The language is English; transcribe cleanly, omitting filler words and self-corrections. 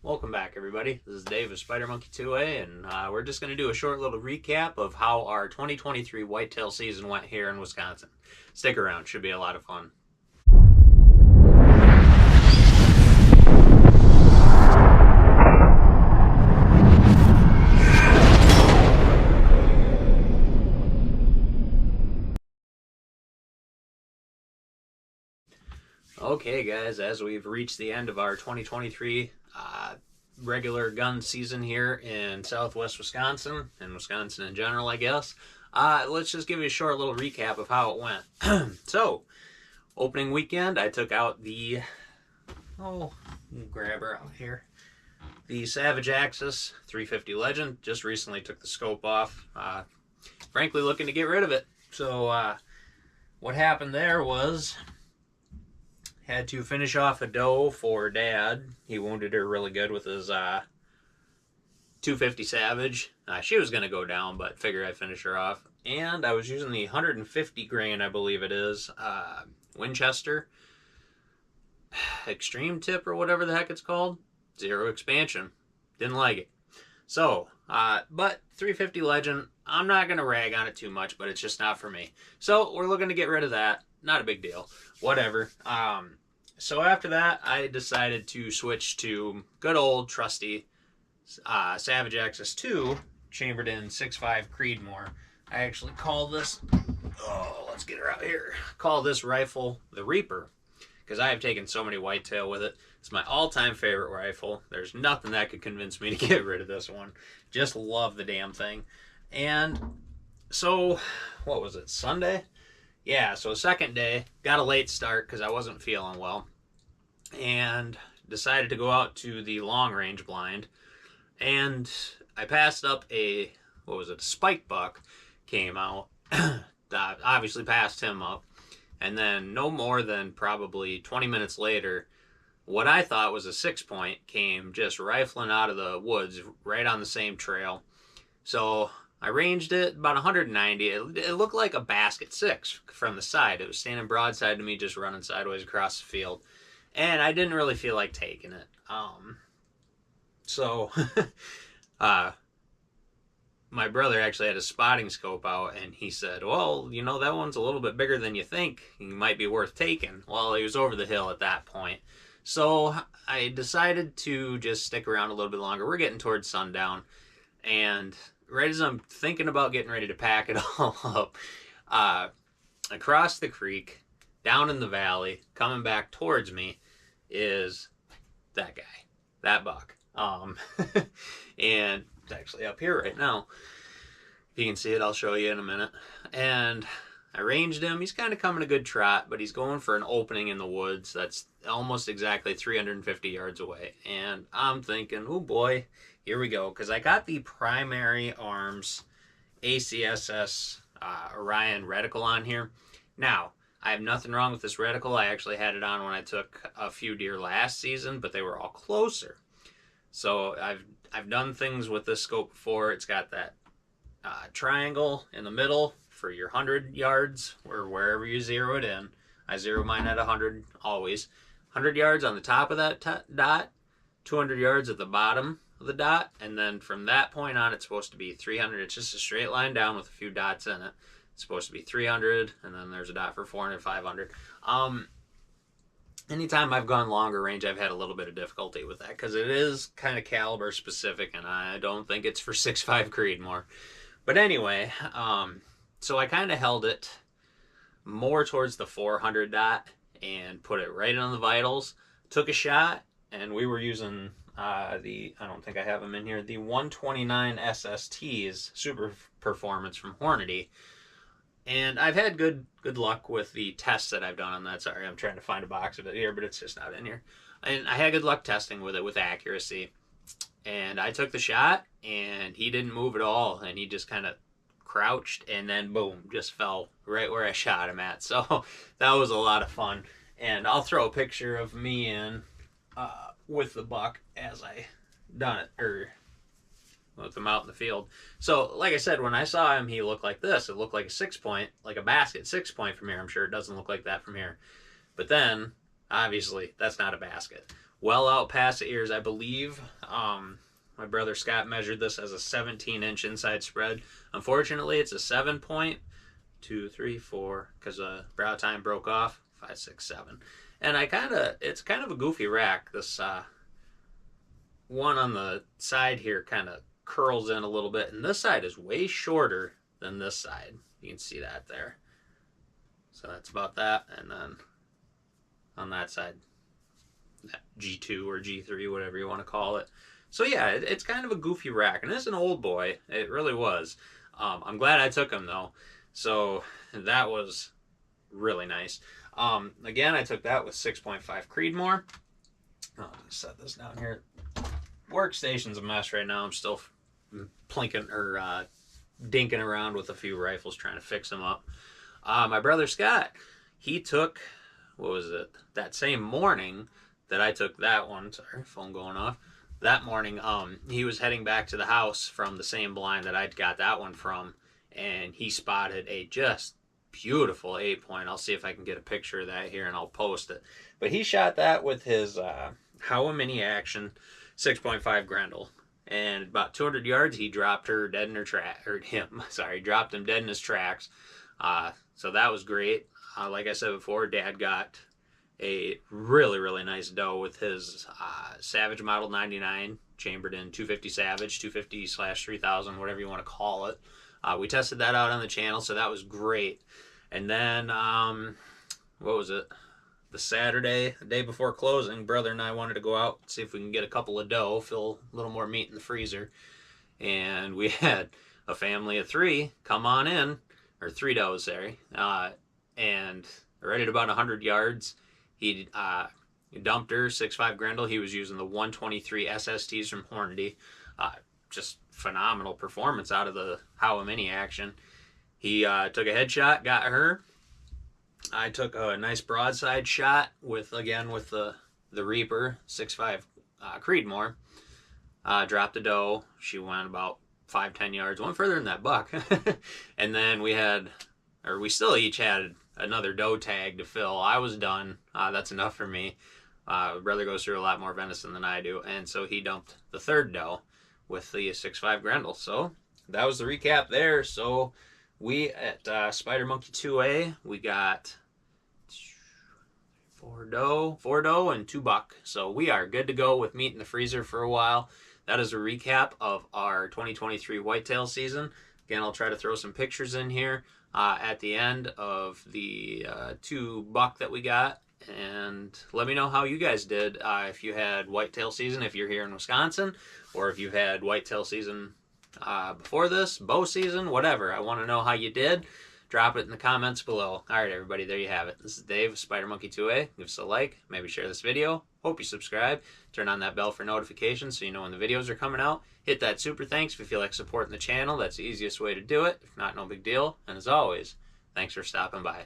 Welcome back, everybody. This is Dave of Spider Monkey 2A, and we're just going to do a short little recap of how our 2023 whitetail season went here in Wisconsin. Stick around, should be a lot of fun. Okay, guys, as we've reached the end of our 2023 regular gun season here in southwest Wisconsin, and Wisconsin in general, I guess, let's just give you a short little recap of how it went. So, opening weekend, I took out the, grab her out here, the Savage Axis 350 Legend. Just recently took the scope off, frankly looking to get rid of it. So, what happened there was, had to finish off a doe for Dad. He wounded her really good with his 250 Savage. She was going to go down, but figured I'd finish her off. And I was using the 150 grain, I believe it is, Winchester Extreme Tip or whatever the heck it's called. Zero expansion. Didn't like it. So, but 350 Legend, I'm not going to rag on it too much, but it's just not for me. So, we're looking to get rid of that. Not a big deal. Whatever. So after that, I decided to switch to good old trusty Savage Axis 2, chambered in 6.5 Creedmoor. I actually call this, let's get her out here, call this rifle the Reaper, because I have taken so many whitetail with it. It's my all-time favorite rifle. There's nothing that could convince me to get rid of this one. Just love the damn thing. And so, what was it, Sunday? Yeah, so second day, got a late start because I wasn't feeling well, and decided to go out to the long range blind, and I passed up a, a spike buck came out, obviously passed him up, and then no more than probably 20 minutes later, what I thought was a 6-point came just rifling out of the woods right on the same trail. So I ranged it about 190. It looked like a basket 6 from the side. It was standing broadside to me, just running sideways across the field. And I didn't really feel like taking it. So, my brother actually had a spotting scope out, and he said, well, you know, that one's a little bit bigger than you think. It might be worth taking. Well, he was over the hill at that point. So, I decided to just stick around a little bit longer. We're getting towards sundown, and right as I'm thinking about getting ready to pack it all up, across the creek, down in the valley, coming back towards me, is that guy, that buck. And it's actually up here right now. If you can see it, I'll show you in a minute. And I ranged him. He's kind of coming a good trot, but he's going for an opening in the woods that's almost exactly 350 yards away. And I'm thinking, oh boy, here we go, because I got the Primary Arms ACSS Orion reticle on here. Now, I have nothing wrong with this reticle. I actually had it on when I took a few deer last season, but they were all closer. So I've done things with this scope before. It's got that triangle in the middle for your 100 yards or wherever you zero it in. I zero mine at 100 always. 100 yards on the top of that dot, 200 yards at the bottom of the dot, and then from that point on, it's supposed to be 300. It's just a straight line down with a few dots in it. It's supposed to be 300, and then there's a dot for 400, 500. Anytime I've gone longer range, I've had a little bit of difficulty with that, because it is kind of caliber specific, and I don't think it's for 6.5 Creedmoor. But anyway, so I kind of held it more towards the 400 dot, and put it right on the vitals, took a shot, and we were using I don't think I have them in here, the 129 SSTs, Super Performance from Hornady. And I've had good luck with the tests that I've done on that. Sorry, I'm trying to find a box of it here, but it's just not in here. And I had good luck testing with it with accuracy. And I took the shot, and he didn't move at all, and he just kind of crouched, and then boom, just fell right where I shot him at. So that was a lot of fun. And I'll throw a picture of me in with the buck as I done it, or with him out in the field. So, like I said, when I saw him, he looked like this. It looked like a 6-point, like a basket 6-point from here. I'm sure it doesn't look like that from here. But then, obviously, that's not a basket. well out past the ears. I believe my brother Scott measured this as a 17-inch inside spread. Unfortunately, it's a 7-point. 2, 3, 4, because brow tine broke off. 5, 6, 7. And it's kind of a goofy rack. This one on the side here kind of curls in a little bit, and this side is way shorter than this side. You can see that there. So that's about that. And then on that side, G2 or G3, whatever you want to call it. So yeah, it's kind of a goofy rack, and it's an old boy. It really was. I'm glad I took him though. So that was really nice. Again, I took that with 6.5 Creedmoor. I'll just set this down here. Workstation's a mess right now. I'm still dinking around with a few rifles trying to fix them up. My brother Scott, he took, what was it, that same morning that I took that one. Sorry, phone going off. That morning, he was heading back to the house from the same blind that I'd got that one from, and he spotted a just beautiful 8-point. I'll see if I can get a picture of that here and I'll post it. But he shot that with his Howa Mini Action 6.5 Grendel, and about 200 yards, he dropped her dead in her dropped him dead in his tracks. So that was great. Like I said before, Dad got a really, really nice doe with his Savage Model 99 chambered in 250 Savage, 250/3000, whatever you want to call it. We tested that out on the channel, so that was great. And then, what was it? The Saturday, the day before closing, brother and I wanted to go out and see if we can get a couple of doe, fill a little more meat in the freezer. And we had a family of 3 come on in, or 3 does, sorry. And right at about 100 yards, he dumped her, 6.5 Grendel. He was using the 123 SSTs from Hornady. Just phenomenal performance out of the Howa Mini Action. He took a headshot, got her. I took a nice broadside shot with the Reaper 6.5 Creedmoor. Dropped a doe. She went about 5-10 yards, went further than that buck. And then we still each had another doe tag to fill. I was done. That's enough for me. Brother goes through a lot more venison than I do, and so he dumped the 3rd doe with the 6.5 Grendel. So that was the recap there. So we at Spider Monkey 2A, we got 4 doe and 2 buck. So we are good to go with meat in the freezer for a while. That is a recap of our 2023 whitetail season. Again, I'll try to throw some pictures in here at the end of the 2 buck that we got. And let me know how you guys did. If you had whitetail season, if you're here in Wisconsin, or if you've had whitetail season before this, bow season, whatever. I want to know how you did. Drop it in the comments below. All right, everybody, there you have it. This is Dave, Spider Monkey 2A. Give us a like, maybe share this video. Hope you subscribe. Turn on that bell for notifications so you know when the videos are coming out. Hit that super thanks if you feel like supporting the channel. That's the easiest way to do it. If not, no big deal. And as always, thanks for stopping by.